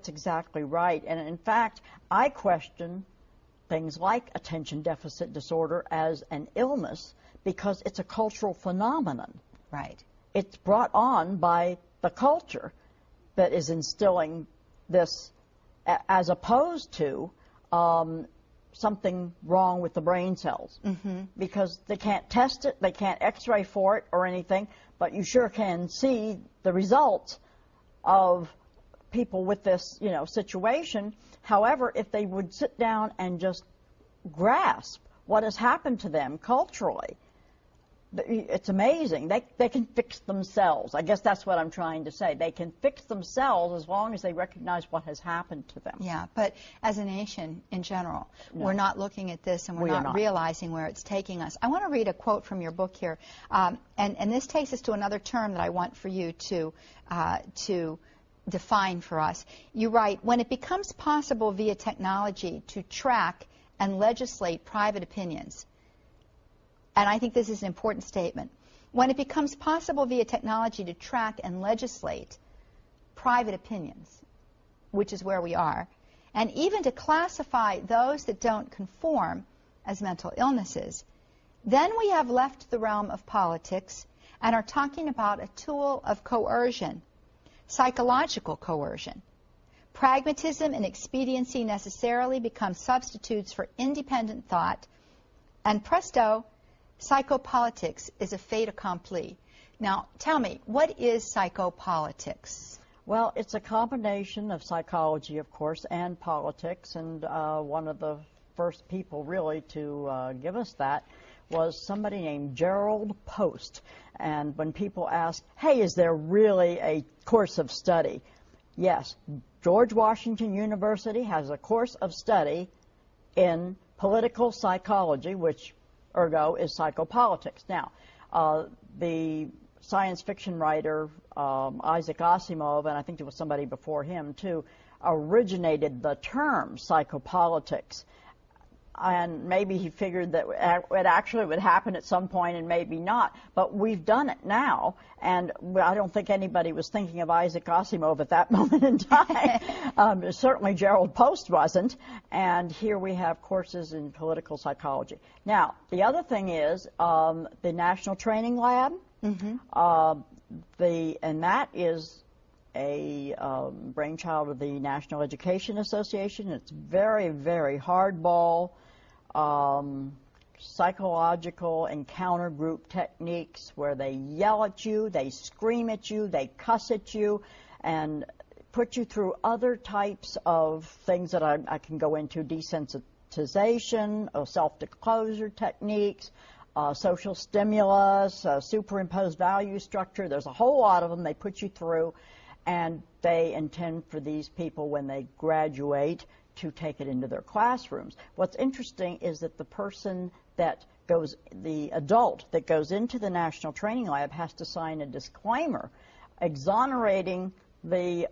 That's exactly right. And in fact, I question things like attention deficit disorder as an illness because it's a cultural phenomenon. Right. It's brought on by the culture that is instilling this, as opposed to something wrong with the brain cells. Because they can't test it, they can't x-ray for it or anything, but you sure can see the results of people with this, you know, situation. However, if they would sit down and just grasp what has happened to them culturally, it's amazing. They can fix themselves. I guess that's what I'm trying to say. They can fix themselves as long as they recognize what has happened to them. Yeah, but as a nation in general, we're not looking at this and we're not realizing where it's taking us. I want to read a quote from your book here, and this takes us to another term that I want for you to define for us. You write, when it becomes possible via technology to track and legislate private opinions, and I think this is an important statement, when it becomes possible via technology to track and legislate private opinions, which is where we are, and even to classify those that don't conform as mental illnesses, then we have left the realm of politics and are talking about a tool of coercion, psychological coercion. Pragmatism and expediency necessarily become substitutes for independent thought, and presto, psychopolitics is a fait accompli. Now, tell me, what is psychopolitics? Well, it's a combination of psychology, of course, and politics, and one of the first people really to give us that was somebody named Gerald Post. And when people ask, hey, is there really a course of study? Yes, George Washington University has a course of study in political psychology, which ergo is psychopolitics. Now, the science fiction writer Isaac Asimov, and I think there was somebody before him too, originated the term psychopolitics. And maybe he figured that it actually would happen at some point and maybe not. But we've done it now, and I don't think anybody was thinking of Isaac Asimov at that moment in time. Certainly Gerald Post wasn't. And here we have courses in political psychology. Now, the other thing is the National Training Lab, and that is a brainchild of the National Education Association. It's very, very hardball psychological encounter group techniques where they yell at you, they scream at you, they cuss at you, and put you through other types of things that I can go into, desensitization, self-disclosure techniques, social stimulus, superimposed value structure. There's a whole lot of them they put you through, and they intend for these people, when they graduate, to take it into their classrooms. What's interesting is that the person that goes, the adult that goes into the National Training Lab has to sign a disclaimer exonerating the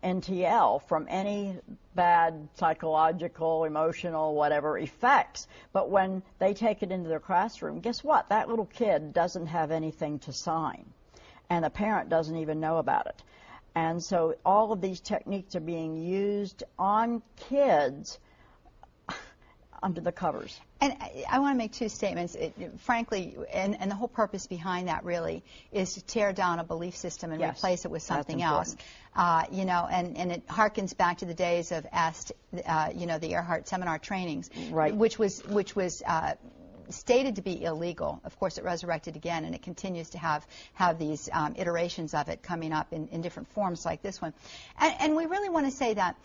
NTL from any bad psychological, emotional, whatever effects. But when they take it into their classroom, guess what? That little kid doesn't have anything to sign, and the parent doesn't even know about it. And so all of these techniques are being used on kids under the covers. And I want to make two statements. Frankly, and the whole purpose behind that really is to tear down a belief system and replace it with something else. You know, and it harkens back to the days of you know, the Earhart seminar trainings, which was stated to be illegal. Of course, it resurrected again, and it continues to have these iterations of it coming up in different forms like this one. And we really want to say that,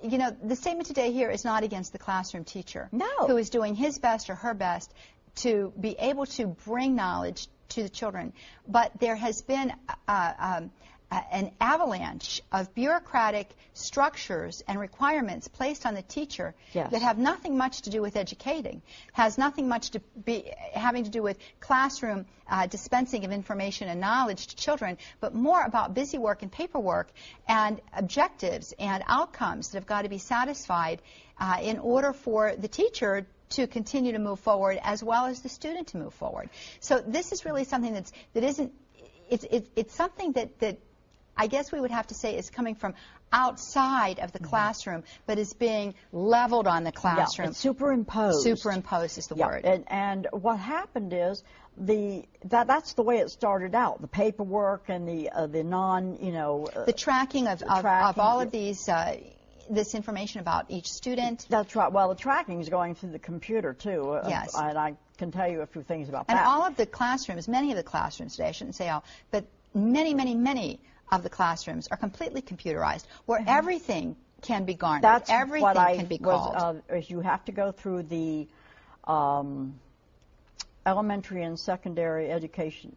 you know, the statement today here is not against the classroom teacher who is doing his best or her best to be able to bring knowledge to the children. But there has been an avalanche of bureaucratic structures and requirements placed on the teacher that have nothing much to do with educating, has nothing much to be having to do with classroom dispensing of information and knowledge to children, but more about busy work and paperwork and objectives and outcomes that have got to be satisfied in order for the teacher to continue to move forward as well as the student to move forward. So this is really something that isn't, it's something that I guess we would have to say is coming from outside of the classroom, but is being leveled on the classroom. Yeah, it's superimposed. Superimposed is the word. And what happened is that's the way it started out. The paperwork and the non, the tracking of all of these. This information about each student. That's right. Well, the tracking is going through the computer, too. Yes. And I can tell you a few things about that. And all of the classrooms, many of the classrooms today, I shouldn't say all, but many, many, many of the classrooms are completely computerized, where everything can be garnered. That's everything what can be called. Is you have to go through the elementary and secondary education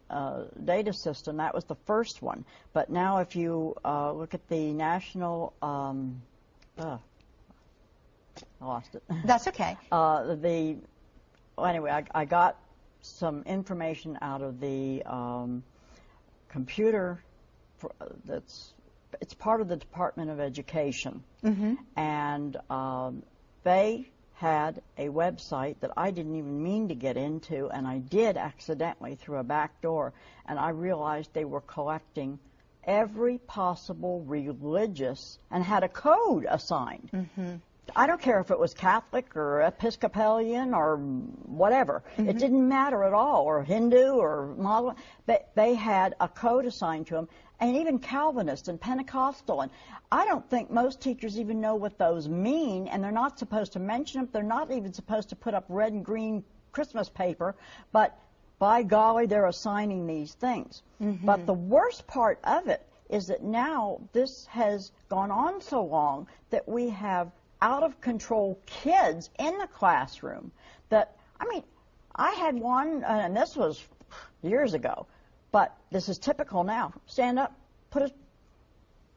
data system. That was the first one. But now if you look at the national... I lost it. That's okay. Anyway, I got some information out of the computer. It's part of the Department of Education, and they had a website that I didn't even mean to get into, and I did accidentally through a back door, and I realized they were collecting every possible religious and had a code assigned. I don't care if it was Catholic or Episcopalian or whatever. It didn't matter at all, or Hindu or Muslim. They had a code assigned to them, and even Calvinist and Pentecostal. And I don't think most teachers even know what those mean, and they're not supposed to mention them. They're not even supposed to put up red and green Christmas paper, but by golly, they're assigning these things. But the worst part of it is that now this has gone on so long that we have out-of-control kids in the classroom that, I mean, I had one, and this was years ago, but this is typical now. Stand up,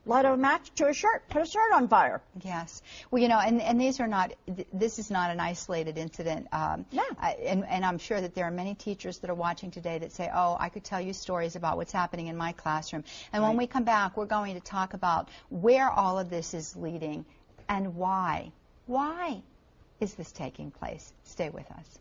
light a match to a shirt, put a shirt on fire. Yes. Well, and these are not, this is not an isolated incident. Yeah. And I'm sure that there are many teachers that are watching today that say, oh, I could tell you stories about what's happening in my classroom. And when we come back, we're going to talk about where all of this is leading and why. Why is this taking place? Stay with us.